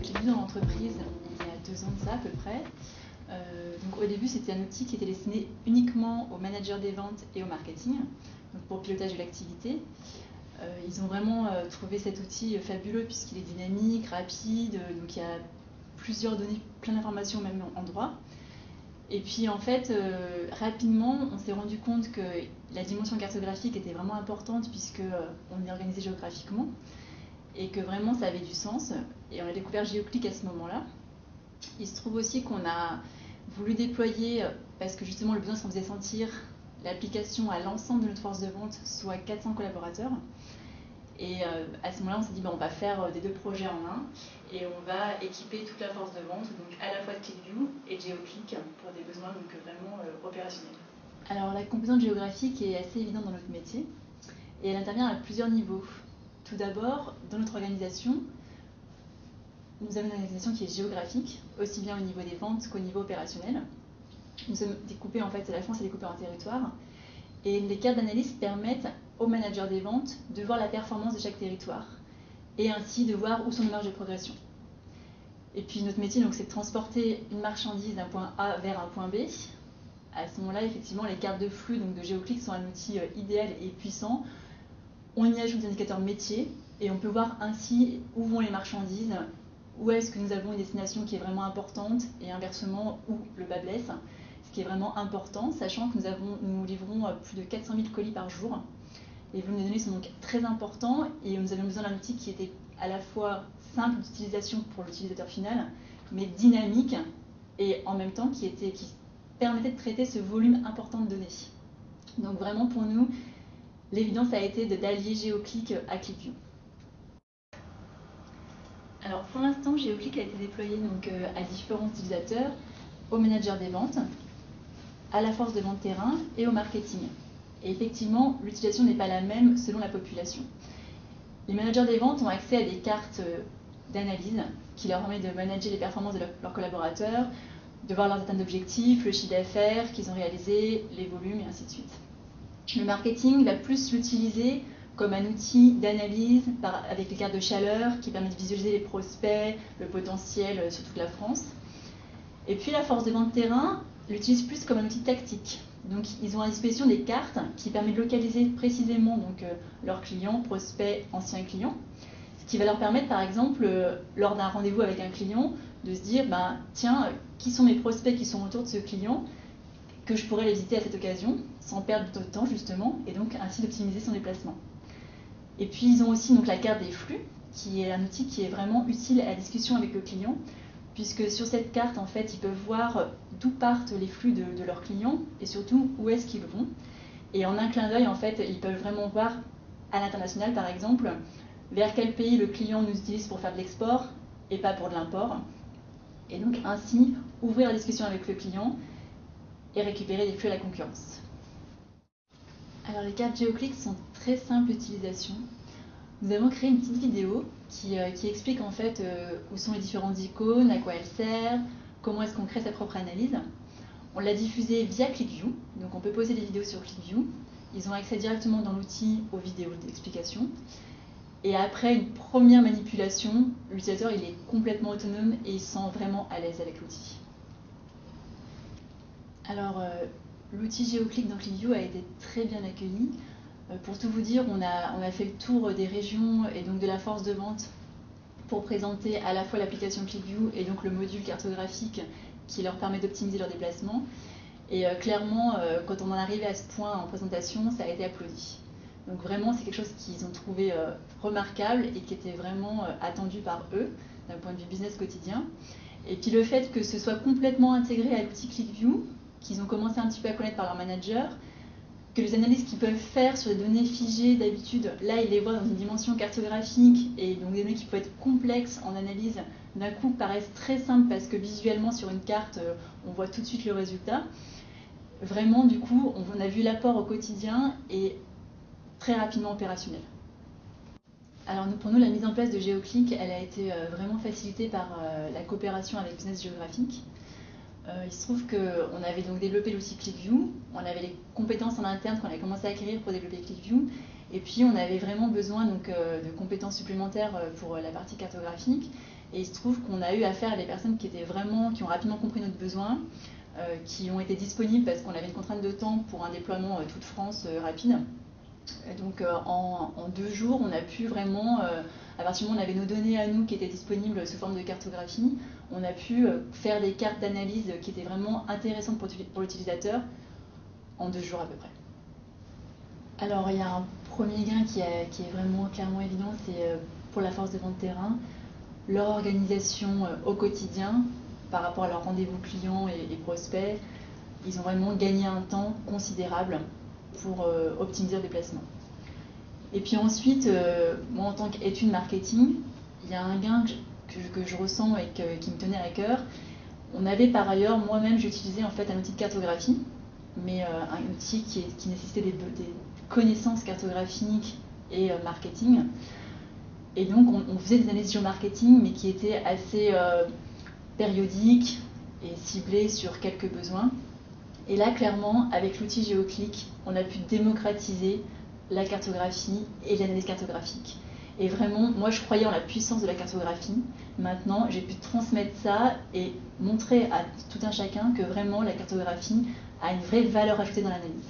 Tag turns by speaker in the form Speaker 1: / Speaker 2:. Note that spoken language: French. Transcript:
Speaker 1: ClickView dans l'entreprise il y a 2 ans de ça à peu près. Donc au début, c'était un outil qui était destiné uniquement aux managers des ventes et au marketing, donc pour le pilotage de l'activité. Ils ont vraiment trouvé cet outil fabuleux puisqu'il est dynamique, rapide, donc il y a plusieurs données, plein d'informations au même endroit. Et puis en fait, rapidement, on s'est rendu compte que la dimension cartographique était vraiment importante puisqu'on est organisé géographiquement et que vraiment ça avait du sens. Et on a découvert GeoClick à ce moment-là. Il se trouve aussi qu'on a voulu déployer, parce que justement le besoin se faisait sentir, l'application à l'ensemble de notre force de vente, soit 400 collaborateurs. Et à ce moment-là, on s'est dit, on va faire des 2 projets en un et on va équiper toute la force de vente, donc à la fois de ClickView et de GeoClick pour des besoins donc vraiment opérationnels. Alors la composante géographique est assez évidente dans notre métier et elle intervient à plusieurs niveaux. Tout d'abord, dans notre organisation, nous avons une organisation qui est géographique, aussi bien au niveau des ventes qu'au niveau opérationnel. Nous sommes découpés, en fait, la France est découpée en territoires. Et les cartes d'analyse permettent aux managers des ventes de voir la performance de chaque territoire et ainsi de voir où sont les marges de progression. Et puis notre métier, donc, c'est de transporter une marchandise d'un point A vers un point B. À ce moment-là, effectivement, les cartes de flux donc de GeoClick sont un outil idéal et puissant. On y ajoute des indicateurs métiers et on peut voir ainsi où vont les marchandises, où est-ce que nous avons une destination qui est vraiment importante et inversement où le bas blesse, ce qui est vraiment important, sachant que nous livrons plus de 400 000 colis par jour. Les volumes de données sont donc très importants et nous avions besoin d'un outil qui était à la fois simple d'utilisation pour l'utilisateur final, mais dynamique et en même temps qui permettait de traiter ce volume important de données. Donc vraiment pour nous, l'évidence a été d'allier GeoClick à ClickView. Alors pour l'instant, GeoClick a été déployé donc, à différents utilisateurs, aux managers des ventes, à la force de vente terrain et au marketing. Et effectivement, l'utilisation n'est pas la même selon la population. Les managers des ventes ont accès à des cartes d'analyse qui leur permettent de manager les performances de leurs collaborateurs, de voir leurs atteintes d'objectifs, le chiffre d'affaires qu'ils ont réalisé, les volumes et ainsi de suite. Le marketing va plus l'utiliser comme un outil d'analyse avec les cartes de chaleur qui permettent de visualiser les prospects, le potentiel sur toute la France. Et puis la force de vente terrain l'utilise plus comme un outil tactique. Donc ils ont à disposition des cartes qui permettent de localiser précisément donc, leurs clients, prospects, anciens clients. Ce qui va leur permettre par exemple, lors d'un rendez-vous avec un client, de se dire tiens, qui sont mes prospects qui sont autour de ce client que je pourrais les visiter à cette occasion, sans perdre de temps justement, et donc ainsi d'optimiser son déplacement. Et puis ils ont aussi donc, la carte des flux, qui est un outil qui est vraiment utile à la discussion avec le client, puisque sur cette carte, en fait, ils peuvent voir d'où partent les flux de leurs clients, et surtout où est-ce qu'ils vont. Et en un clin d'œil, en fait, ils peuvent vraiment voir, à l'international par exemple, vers quel pays le client nous utilise pour faire de l'export, et pas pour de l'import. Et donc ainsi, ouvrir la discussion avec le client, et récupérer des flux à la concurrence. Alors les cartes GeoClick sont très simples d'utilisation. Nous avons créé une petite vidéo qui explique en fait où sont les différentes icônes, à quoi elles servent, comment est-ce qu'on crée sa propre analyse. On l'a diffusée via ClickView, donc on peut poser des vidéos sur ClickView. Ils ont accès directement dans l'outil aux vidéos d'explication. Et après une première manipulation, l'utilisateur il est complètement autonome et il se sent vraiment à l'aise avec l'outil. Alors, l'outil GeoClick dans ClickView a été très bien accueilli. Pour tout vous dire, on a fait le tour des régions et donc de la force de vente pour présenter à la fois l'application ClickView et donc le module cartographique qui leur permet d'optimiser leur déplacement. Et clairement, quand on en arrivait à ce point en présentation, ça a été applaudi. Donc vraiment, c'est quelque chose qu'ils ont trouvé remarquable et qui était vraiment attendu par eux d'un point de vue business quotidien. Et puis le fait que ce soit complètement intégré à l'outil ClickView, qu'ils ont commencé un petit peu à connaître par leur manager, que les analyses qu'ils peuvent faire sur les données figées d'habitude, là ils les voient dans une dimension cartographique et donc des données qui peuvent être complexes en analyse, d'un coup paraissent très simples parce que visuellement sur une carte on voit tout de suite le résultat. Vraiment du coup on a vu l'apport au quotidien et très rapidement opérationnel. Alors pour nous la mise en place de GeoClick elle a été vraiment facilitée par la coopération avec Business Geographic. Il se trouve qu'on avait donc développé l'outil ClickView, on avait les compétences en interne qu'on avait commencé à acquérir pour développer ClickView, et puis on avait vraiment besoin donc, de compétences supplémentaires pour la partie cartographique. Et il se trouve qu'on a eu affaire à des personnes qui ont rapidement compris notre besoin, qui ont été disponibles parce qu'on avait une contrainte de temps pour un déploiement toute France rapide. Et donc en 2 jours, on a pu vraiment, à partir du moment où on avait nos données à nous qui étaient disponibles sous forme de cartographie, on a pu faire des cartes d'analyse qui étaient vraiment intéressantes pour l'utilisateur en 2 jours à peu près. Alors il y a un premier gain qui est vraiment clairement évident, c'est pour la force de vente terrain, leur organisation au quotidien par rapport à leurs rendez-vous clients et prospects. Ils ont vraiment gagné un temps considérable pour optimiser leur déplacement. Et puis ensuite, moi en tant qu'étude marketing, il y a un gain que je ressens et qui me tenait à cœur. On avait par ailleurs, moi-même j'utilisais en fait un outil de cartographie, mais un outil qui nécessitait des connaissances cartographiques et marketing. Et donc on faisait des analyses géomarketing, mais qui étaient assez périodiques et ciblées sur quelques besoins. Et là, clairement, avec l'outil GeoClick, on a pu démocratiser la cartographie et l'analyse cartographique. Et vraiment, moi je croyais en la puissance de la cartographie. Maintenant, j'ai pu transmettre ça et montrer à tout un chacun que vraiment la cartographie a une vraie valeur ajoutée dans l'analyse.